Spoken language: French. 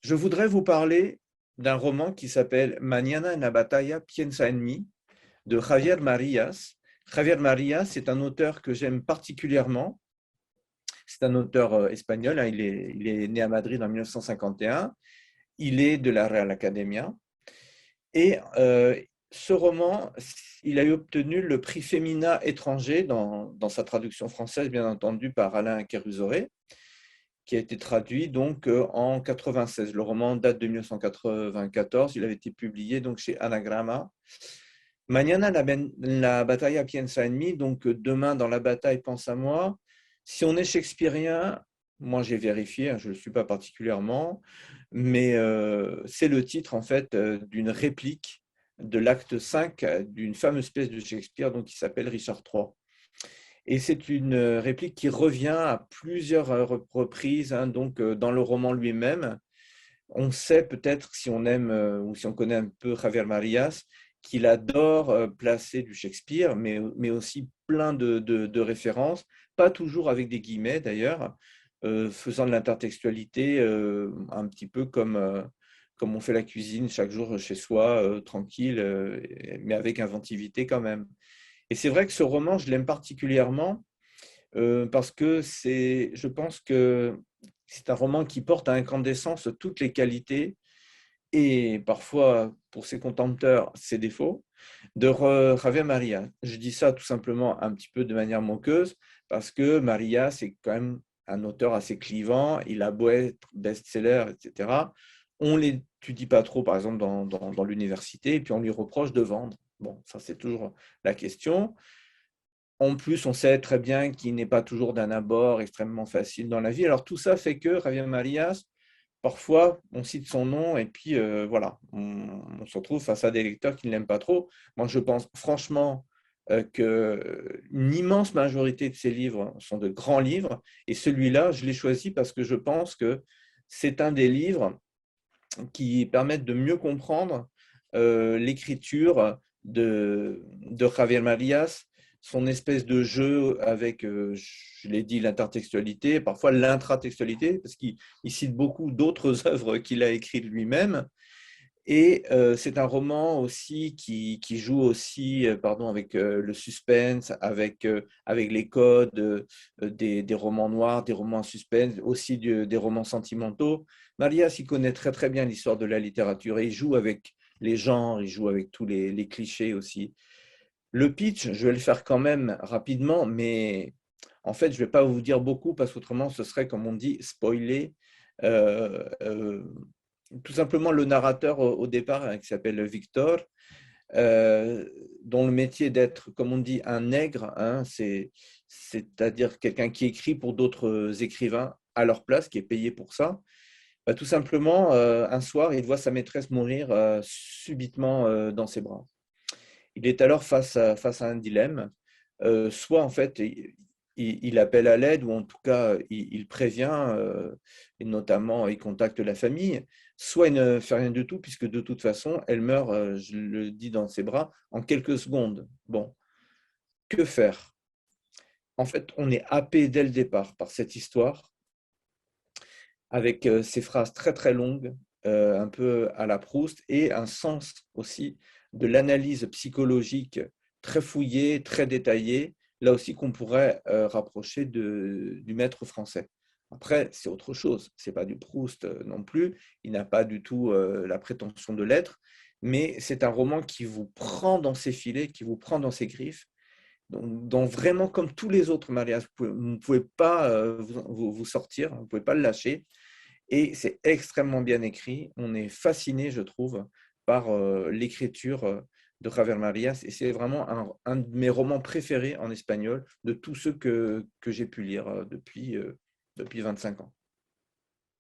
Je voudrais vous parler d'un roman qui s'appelle Mañana en la batalla piensa en mí de Javier Marías. Javier Marías est un auteur que j'aime particulièrement. C'est un auteur espagnol, hein. Il est né à Madrid en 1951. Il est de la Real Academia. Et ce roman, il a obtenu le prix Femina étranger dans sa traduction française, bien entendu, par Alain Kérusoré, qui a été traduit donc en 96. Le roman date de 1994. Il avait été publié donc chez Anagrama. Mañana la batalla piensa en mí, donc demain dans la bataille pense à moi. Si on est shakespearien, moi j'ai vérifié, hein, je ne le suis pas particulièrement, mais c'est le titre en fait d'une réplique de l'acte 5 d'une fameuse pièce de Shakespeare donc, qui s'appelle Richard III. Et c'est une réplique qui revient à plusieurs reprises, hein, donc dans le roman lui-même. On sait peut-être, si on aime ou si on connaît un peu Javier Marías, qu'il adore placer du Shakespeare, mais aussi plein de références, pas toujours avec des guillemets d'ailleurs, faisant de l'intertextualité un petit peu comme on fait la cuisine chaque jour chez soi, tranquille, mais avec inventivité quand même. Et c'est vrai que ce roman, je l'aime particulièrement parce que je pense que c'est un roman qui porte à incandescence toutes les qualités et parfois, pour ses contempteurs, ses défauts, de Javier María. Je dis ça tout simplement un petit peu de manière moqueuse parce que María, c'est quand même un auteur assez clivant, il a beau être best-seller, etc. On ne l'étudie pas trop, par exemple, dans l'université, et puis on lui reproche de vendre. Bon, ça c'est toujours la question. En plus, on sait très bien qu'il n'est pas toujours d'un abord extrêmement facile dans la vie. Alors tout ça fait que Javier Marías, parfois, on cite son nom et puis voilà, on se retrouve face à des lecteurs qui ne l'aiment pas trop. Moi, je pense franchement qu'une immense majorité de ses livres sont de grands livres et celui-là, je l'ai choisi parce que je pense que c'est un des livres qui permettent de mieux comprendre l'écriture de Javier Marías, son espèce de jeu avec, je l'ai dit, l'intertextualité, parfois l'intratextualité, parce qu'il cite beaucoup d'autres œuvres qu'il a écrites lui-même. Et c'est un roman aussi qui joue aussi pardon, avec le suspense, avec les codes des romans noirs, des romans à suspense, aussi des romans sentimentaux. Marias, il connaît très très bien l'histoire de la littérature et il joue avec les genres, il joue avec tous les clichés aussi. Le pitch, je vais le faire quand même rapidement, mais en fait, je ne vais pas vous dire beaucoup parce qu'autrement, ce serait, comme on dit, spoiler. Euh, euh, Tout simplement, le narrateur au départ, hein, qui s'appelle Victor, dont le métier d'être, comme on dit, un nègre, hein, c'est-à-dire quelqu'un qui écrit pour d'autres écrivains à leur place, qui est payé pour ça. Bah, tout simplement, un soir, il voit sa maîtresse mourir subitement dans ses bras. Il est alors face à un dilemme. Soit en fait, il appelle à l'aide ou en tout cas, il prévient et notamment il contacte la famille. Soit il ne fait rien du tout puisque de toute façon, elle meurt, je le dis, dans ses bras en quelques secondes. Bon, que faire? En fait, on est happé dès le départ par cette histoire avec ces phrases très très longues, un peu à la Proust, et un sens aussi de l'analyse psychologique très fouillée, très détaillée, là aussi qu'on pourrait rapprocher du maître français. Après, c'est autre chose, ce n'est pas du Proust non plus, il n'a pas du tout la prétention de l'être, mais c'est un roman qui vous prend dans ses filets, qui vous prend dans ses griffes, donc vraiment comme tous les autres mariages, vous ne pouvez pas vous sortir, vous ne pouvez pas le lâcher. Et c'est extrêmement bien écrit. On est fasciné, je trouve, par l'écriture de Javier Marías. Et c'est vraiment un de mes romans préférés en espagnol de tous ceux que j'ai pu lire depuis 25 ans.